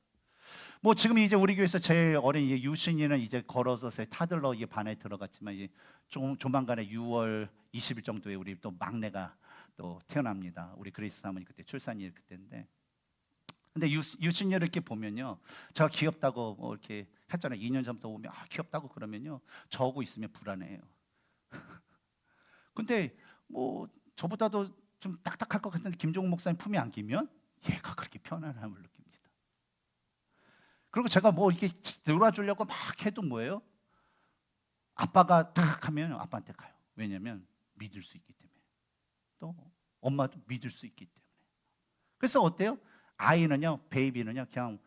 뭐 지금 이제 우리 교회에서 제일 어린 이제 유신이는 이제 걸어서 타들러 이게 반에 들어갔지만 이제 조만간에 6월 20일 정도에 우리 또 막내가 또 태어납니다. 우리 그리스 사모님 그때 출산일 그때인데, 근데 유신이를 이렇게 보면요, 제가 귀엽다고 뭐 이렇게 했잖아요. 2년 전부터 오면 귀엽다고 그러면요, 저하고 있으면 불안해요. 근데 뭐 저보다도 좀 딱딱할 것 같은데 김종국 목사님 품에 안기면 얘가 그렇게 편안함을 느낍니다. 그리고 제가 뭐 이렇게 놀아주려고 막 해도 뭐예요? 아빠가 딱 하면 아빠한테 가요. 왜냐면 믿을 수 있기 때문에. 또 엄마도 믿을 수 있기 때문에. 그래서 어때요? 아이는요, 베이비는요, 그냥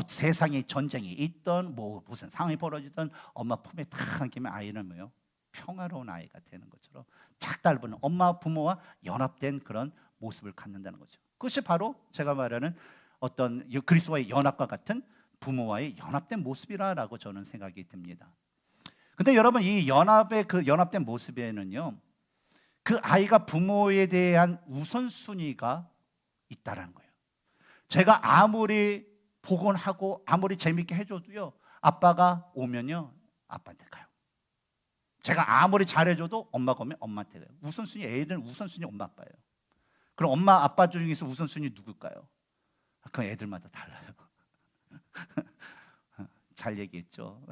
세상에 전쟁이 있던 뭐 무슨 상황이 벌어지던 엄마 품에 딱 안기면 아이는 뭐예요? 평화로운 아이가 되는 것처럼 짝달부는 엄마 부모와 연합된 그런 모습을 갖는다는 거죠. 그것이 바로 제가 말하는 어떤 그리스도와의 연합과 같은 부모와의 연합된 모습이라고 저는 생각이 듭니다. 근데 여러분, 이 연합의 그 연합된 모습에는요, 그 아이가 부모에 대한 우선순위가 있다라는 거예요. 제가 아무리 복원하고 아무리 재밌게 해줘도요, 아빠가 오면요, 아빠한테 가요. 제가 아무리 잘해줘도 엄마가 오면 엄마한테 가요. 우선순위, 애들은 우선순위 엄마 아빠예요. 그럼 엄마 아빠 중에서 우선순위 누굴까요? 그건 애들마다 달라요. 잘 얘기했죠.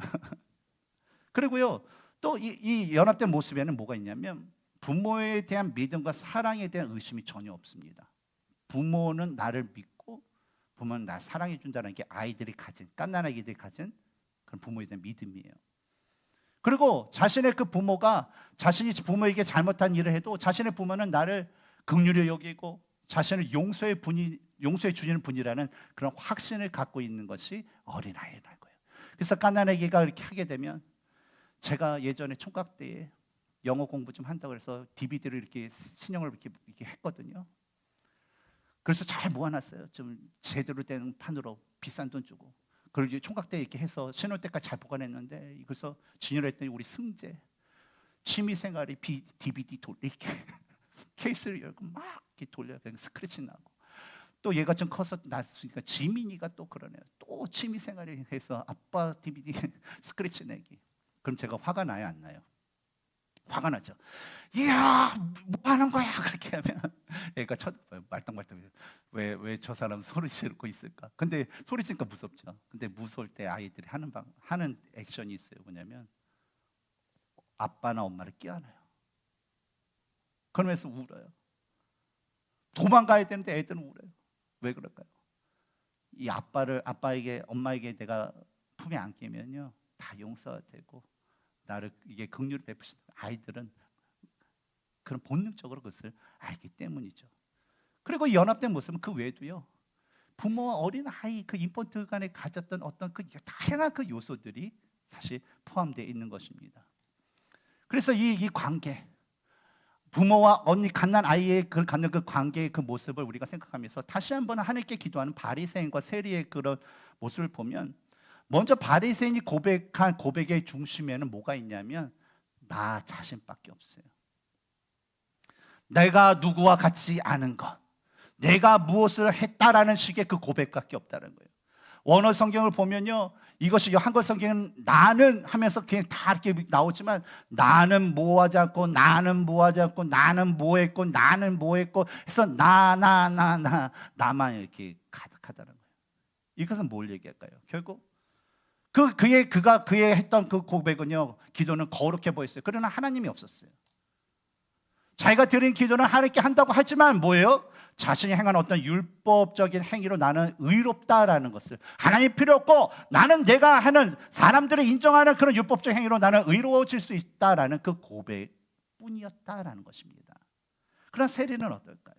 그리고요, 또 이 연합된 모습에는 뭐가 있냐면 부모에 대한 믿음과 사랑에 대한 의심이 전혀 없습니다. 부모는 나를 믿고 부모는 날 사랑해 준다는 게 아이들이 가진, 갓난아기들이 가진 그런 부모에 대한 믿음이에요. 그리고 자신의 그 부모가 자신이 부모에게 잘못한 일을 해도 자신의 부모는 나를 긍휼히 여기고 자신을 용서해 주시는 분이라는 그런 확신을 갖고 있는 것이 어린아이라는 거예요. 그래서 갓난아기가 이렇게 하게 되면, 제가 예전에 총각 때에 영어 공부 좀 한다고 해서 DVD를 이렇게 신형을 이렇게 했거든요. 그래서 잘 모아놨어요. 좀 제대로 된 판으로 비싼 돈 주고. 그리고 총각 때 이렇게 해서 신혼 때까지 잘 보관했는데, 그래서 진열을 했더니 우리 승재 취미생활이 DVD 돌리기 케이스를 열고 막 이렇게 돌려요. 스크래치 나고. 또 얘가 좀 커서 났으니까 지민이가 또 그러네요. 또 취미생활을 해서 아빠 DVD 스크래치 내기. 그럼 제가 화가 나요, 안 나요? 화가 나죠. 이야, 뭐 하는 거야? 그렇게 하면 애가 쳐다봐요. 말똥말똥. 왜 저 사람 소리 지르고 있을까? 근데 소리 지르니까 무섭죠. 근데 무서울 때 아이들이 하는 액션이 있어요. 뭐냐면 아빠나 엄마를 껴안아요. 그러면서 울어요. 도망가야 되는데 애들은 울어요. 왜 그럴까요? 이 아빠에게, 엄마에게 내가 품에 안기면요, 다 용서가 되고 나를 이게 긍휼을 베푸시는, 아이들은 그런 본능적으로 그것을 알기 때문이죠. 그리고 이 연합된 모습은 그 외에도요, 부모와 어린 아이 그 인펀트 간에 가졌던 어떤 그 다양한 그 요소들이 사실 포함되어 있는 것입니다. 그래서 이 관계, 부모와 갓난 아이의 갖는 그 관계의 그 모습을 우리가 생각하면서 다시 한번 하나님께 기도하는 바리새인과 세리의 그런 모습을 보면, 먼저 바리새인이 고백한 고백의 중심에는 뭐가 있냐면 나 자신밖에 없어요. 내가 누구와 같지 않은 것, 내가 무엇을 했다라는 식의 그 고백밖에 없다는 거예요. 원어 성경을 보면요, 이것이 한글 성경은 나는 하면서 그냥 다 이렇게 나오지만, 나는 뭐 하지 않고, 나는 뭐 하지 않고, 나는 뭐 했고, 나는 뭐 했고 해서 나만 이렇게 가득하다는 거예요. 이것은 뭘 얘기할까요? 결국 그의 했던 그 고백은요, 기도는 거룩해 보였어요. 그러나 하나님이 없었어요. 자기가 드린 기도는 하나님께 한다고 하지만 뭐예요? 자신이 행한 어떤 율법적인 행위로 나는 의롭다라는 것을, 하나님 필요 없고 나는 내가 하는 사람들이 인정하는 그런 율법적 행위로 나는 의로워질 수 있다라는 그 고백뿐이었다라는 것입니다. 그러나 세리는 어떨까요?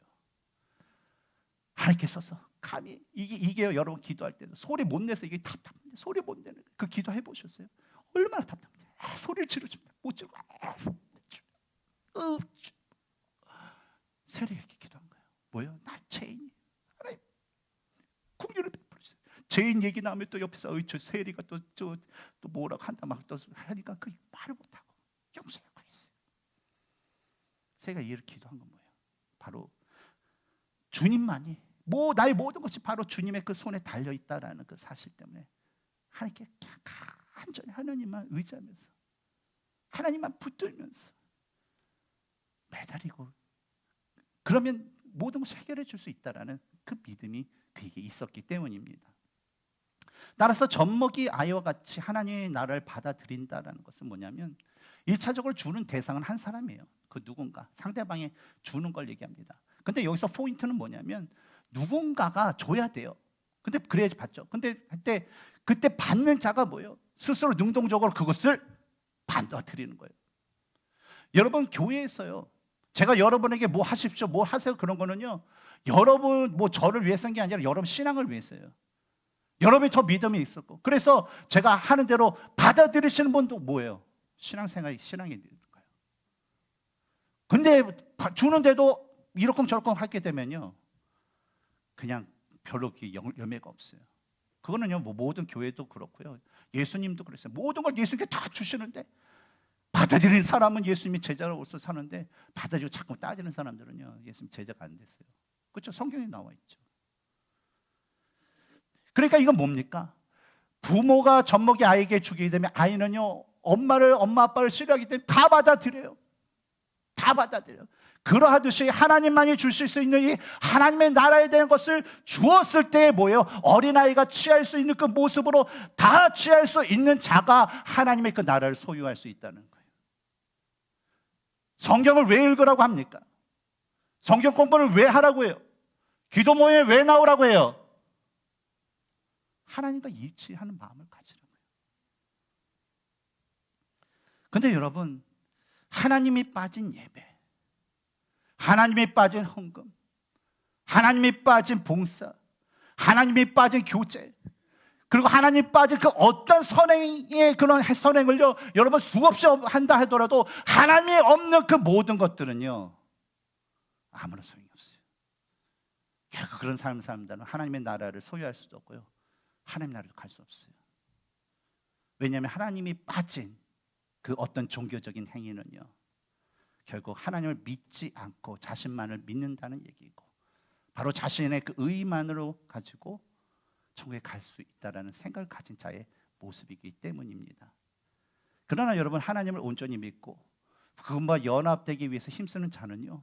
하나님께서 감히 이게요, 여러분 기도할 때도 소리 못 내서 이게 답답한데 소리 못 내는 그 기도해 보셨어요? 얼마나 답답한데. 소리를 지르십니다. 못 지르고 세리 이렇게 기도한 거예요. 뭐요? 나 죄인이, 하나님 긍휼을 베풀으세요. 죄인 얘기 나오면 또 옆에서 저 세리가 또 뭐라고 한다 막 또 하니까 그 말을 못하고 용서하고 있어요. 세리가 이렇게 기도한 건 뭐예요? 바로 주님만이 나의 모든 것이 바로 주님의 그 손에 달려 있다라는 그 사실 때문에 하나님께 간절히 하나님만 의지하면서 하나님만 붙들면서 매달리고, 그러면 모든 것을 해결해 줄 수 있다라는 그 믿음이 그에게 있었기 때문입니다. 따라서 젖먹이 아이와 같이 하나님의 나라를 받아들인다라는 것은 뭐냐면 1차적으로 주는 대상은 한 사람이에요. 그 누군가 상대방에 주는 걸 얘기합니다. 근데 여기서 포인트는 뭐냐면 누군가가 줘야 돼요. 근데 그래야지 받죠. 근데 그때 받는 자가 뭐예요? 스스로 능동적으로 그것을 받아들이는 거예요. 여러분, 교회에서요, 제가 여러분에게 뭐 하십시오, 뭐 하세요, 그런 거는요, 여러분 뭐 저를 위해서 한 게 아니라 여러분 신앙을 위해서요. 여러분이 더 믿음이 있었고, 그래서 제가 하는 대로 받아들이시는 분도 뭐예요? 신앙생활이 신앙이 있는 거예요. 근데 주는데도 이러쿵저러쿵 하게 되면요, 그냥 별로 열매가 없어요. 그거는요, 뭐 모든 교회도 그렇고요, 예수님도 그랬어요. 모든 걸 예수님께 다 주시는데 받아들이는 사람은 예수님이 제자로서 사는데 받아들이고 자꾸 따지는 사람들은요, 예수님 제자가 안 됐어요. 그렇죠? 성경에 나와 있죠. 그러니까 이건 뭡니까? 부모가 젖먹이 아이에게 주게 되면 아이는요, 엄마 아빠를 싫어하기 때문에 다 받아들여요. 다 받아들여요. 그러하듯이 하나님만이 주실 수 있는 이 하나님의 나라에 대한 것을 주었을 때 뭐예요? 어린아이가 취할 수 있는 그 모습으로 다 취할 수 있는 자가 하나님의 그 나라를 소유할 수 있다는 거예요. 성경을 왜 읽으라고 합니까? 성경 공부를 왜 하라고 해요? 기도 모임에 왜 나오라고 해요? 하나님과 일치하는 마음을 가지라고요. 근데 여러분, 하나님이 빠진 예배, 하나님이 빠진 헌금, 하나님이 빠진 봉사, 하나님이 빠진 교제, 그리고 하나님이 빠진 그 어떤 선행의 그런 선행을요, 여러분 수없이 한다 하더라도 하나님이 없는 그 모든 것들은요, 아무런 소용이 없어요. 결국 그런 삶을 산다면 하나님의 나라를 소유할 수도 없고요, 하나님 나라로 갈 수 없어요. 왜냐하면 하나님이 빠진 그 어떤 종교적인 행위는요, 결국 하나님을 믿지 않고 자신만을 믿는다는 얘기고, 바로 자신의 그 의만으로 가지고 천국에 갈 수 있다라는 생각을 가진 자의 모습이기 때문입니다. 그러나 여러분, 하나님을 온전히 믿고 그분과 연합되기 위해서 힘쓰는 자는요,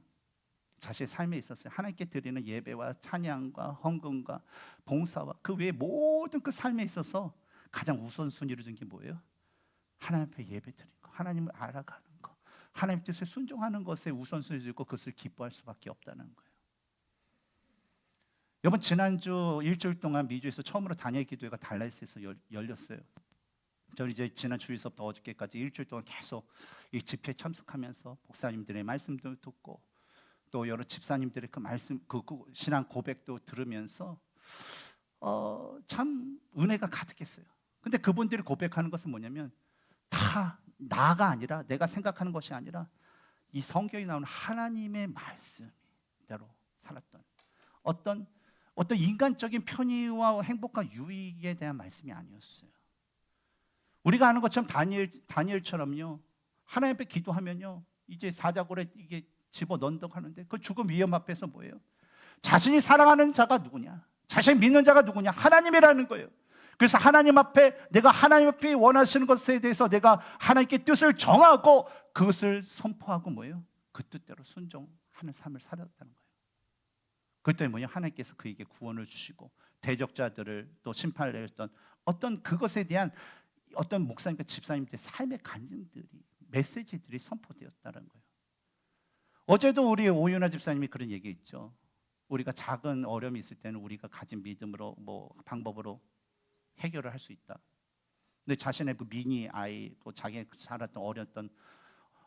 자신의 삶에 있어서 하나님께 드리는 예배와 찬양과 헌금과 봉사와 그 외의 모든 그 삶에 있어서 가장 우선순위로 준 게 뭐예요? 하나님 앞에 예배 드리는 거, 하나님을 알아가는 거, 하나님 뜻에 순종하는 것에 우선순위를 두고 그것을 기뻐할 수밖에 없다는 거예요. 여러분, 지난주 일주일 동안 미주에서 처음으로 단일 기도회가 달라스에서 열렸어요. 저는 이제 지난 주일서부터 어저께까지 일주일 동안 계속 이 집회에 참석하면서 목사님들의 말씀도 듣고 또 여러 집사님들의 그 말씀, 그 신앙 고백도 들으면서 참 은혜가 가득했어요. 근데 그분들이 고백하는 것은 뭐냐면 다 나가 아니라, 내가 생각하는 것이 아니라 이 성경에 나오는 하나님의 말씀대로 살았던 어떤 인간적인 편의와 행복과 유익에 대한 말씀이 아니었어요. 우리가 아는 것처럼 다니엘처럼요, 하나님 앞에 기도하면요, 이제 사자굴에 이게 집어 넣는다고 하는데 그 죽음 위험 앞에서 뭐예요? 자신이 사랑하는 자가 누구냐? 자신이 믿는 자가 누구냐? 하나님이라는 거예요. 그래서 하나님 앞에, 내가 하나님 앞에 원하시는 것에 대해서 내가 하나님께 뜻을 정하고 그것을 선포하고 뭐예요? 그 뜻대로 순종하는 삶을 살았다는 거예요. 그때 뭐냐? 하나님께서 그에게 구원을 주시고 대적자들을 또 심판을 내렸던 어떤 그것에 대한 어떤 목사님과 집사님들의 삶의 간증들이, 메시지들이 선포되었다는 거예요. 어제도 우리 오윤아 집사님이 그런 얘기 있죠. 우리가 작은 어려움이 있을 때는 우리가 가진 믿음으로 뭐 방법으로 해결을 할 수 있다. 근데 자신의 그 미니 아이, 또 자기가 살았던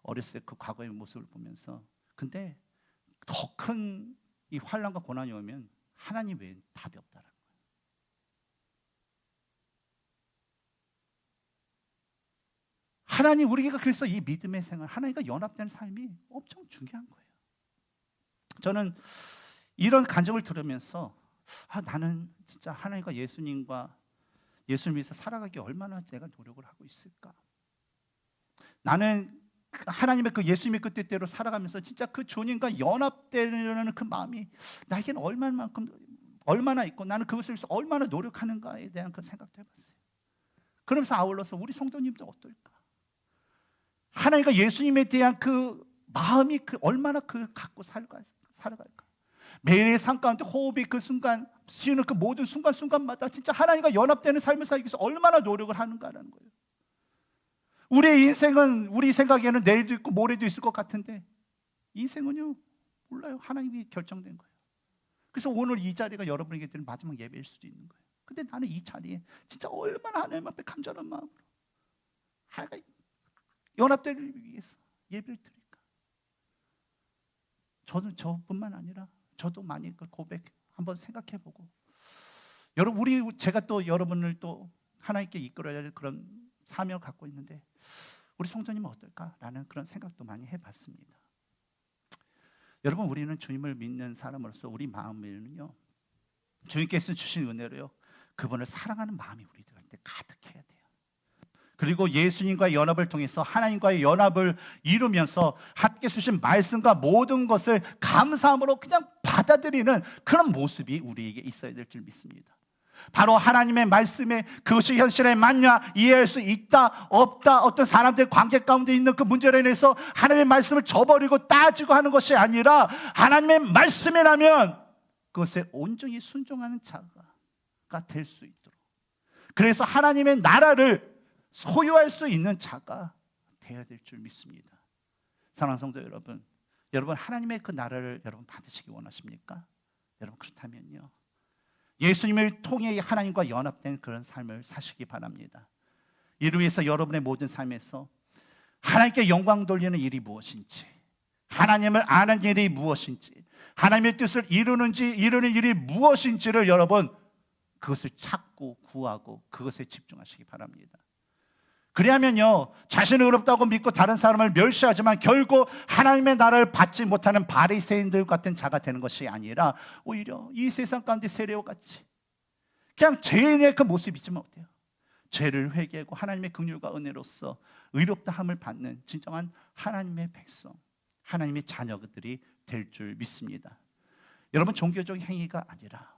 어렸을 때 그 과거의 모습을 보면서, 근데 더 큰 이 환난과 고난이 오면 하나님 외엔 답이 없다는 거예요. 하나님, 우리가 그래서 이 믿음의 생활, 하나님과 연합되는 삶이 엄청 중요한 거예요. 저는 이런 간증을 들으면서 나는 진짜 하나님과 예수님을 위해서 살아가기 얼마나 내가 노력을 하고 있을까? 나는 하나님의 그 예수님의 그 뜻대로 살아가면서 진짜 그 주님과 연합되려는 그 마음이 나에게는 얼마만큼 얼마나 있고 나는 그것을 위해서 얼마나 노력하는가에 대한 그 생각도 해봤어요. 그러면서 아울러서 우리 성도님도 어떨까? 하나님과 예수님에 대한 그 마음이 얼마나 갖고 살아갈까? 매일의 삶 가운데 호흡이 그 순간, 쉬는 그 모든 순간순간마다 진짜 하나님과 연합되는 삶을 살기 위해서 얼마나 노력을 하는가라는 거예요. 우리의 인생은 우리 생각에는 내일도 있고 모레도 있을 것 같은데 인생은요, 몰라요. 하나님이 결정된 거예요. 그래서 오늘 이 자리가 여러분에게 드리는 마지막 예배일 수도 있는 거예요. 근데 나는 이 자리에 진짜 얼마나 하나님 앞에 간절한 마음으로 하나님과 연합되기 위해서 예배를 드릴까? 저는 저뿐만 아니라 저도 많이 그 고백 한번 생각해보고, 여러분 제가 또 여러분을 또 하나님께 이끌어야 할 그런 사명을 갖고 있는데 우리 성도님은 어떨까라는 그런 생각도 많이 해봤습니다. 여러분, 우리는 주님을 믿는 사람으로서 우리 마음에는요, 주님께서 주신 은혜로요, 그분을 사랑하는 마음이 우리들한테 가득해야 돼요. 그리고 예수님과의 연합을 통해서 하나님과의 연합을 이루면서 함께 주신 말씀과 모든 것을 감사함으로 그냥 받아들이는 그런 모습이 우리에게 있어야 될 줄 믿습니다. 바로 하나님의 말씀에 그것이 현실에 맞냐, 이해할 수 있다 없다, 어떤 사람들의 관계 가운데 있는 그 문제로 인해서 하나님의 말씀을 저버리고 따지고 하는 것이 아니라 하나님의 말씀이라면 그것에 온전히 순종하는 자가 될 수 있도록, 그래서 하나님의 나라를 소유할 수 있는 자가 되어야 될 줄 믿습니다. 사랑하는 성도 여러분, 여러분 하나님의 그 나라를 여러분 받으시기 원하십니까? 여러분 그렇다면요, 예수님을 통해 하나님과 연합된 그런 삶을 사시기 바랍니다. 이를 위해서 여러분의 모든 삶에서 하나님께 영광 돌리는 일이 무엇인지, 하나님을 아는 일이 무엇인지, 하나님의 뜻을 이루는 일이 무엇인지를 여러분 그것을 찾고 구하고 그것에 집중하시기 바랍니다. 그래야면요, 자신을 의롭다고 믿고 다른 사람을 멸시하지만 결국 하나님의 나라를 받지 못하는 바리새인들 같은 자가 되는 것이 아니라 오히려 이 세상 가운데 세례요같이 그냥 죄인의 그 모습이지만 어때요? 죄를 회개하고 하나님의 긍휼과 은혜로서 의롭다함을 받는 진정한 하나님의 백성, 하나님의 자녀들이 될 줄 믿습니다. 여러분, 종교적인 행위가 아니라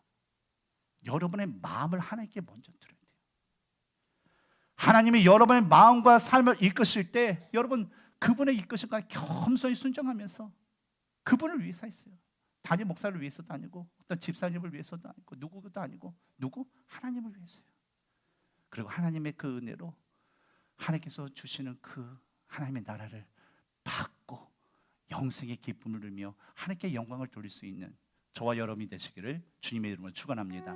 여러분의 마음을 하나님께 먼저 드려요. 하나님이 여러분의 마음과 삶을 이끄실 때 여러분 그분의 이끄심과 겸손히 순종하면서 그분을 위해서 했어요. 단임 목사를 위해서도 아니고 어떤 집사님을 위해서도 아니고 누구도 아니고 누구? 하나님을 위해서요. 그리고 하나님의 그 은혜로 하나님께서 주시는 그 하나님의 나라를 받고 영생의 기쁨을 누리며 하나님께 영광을 돌릴 수 있는 저와 여러분이 되시기를 주님의 이름으로 축원합니다.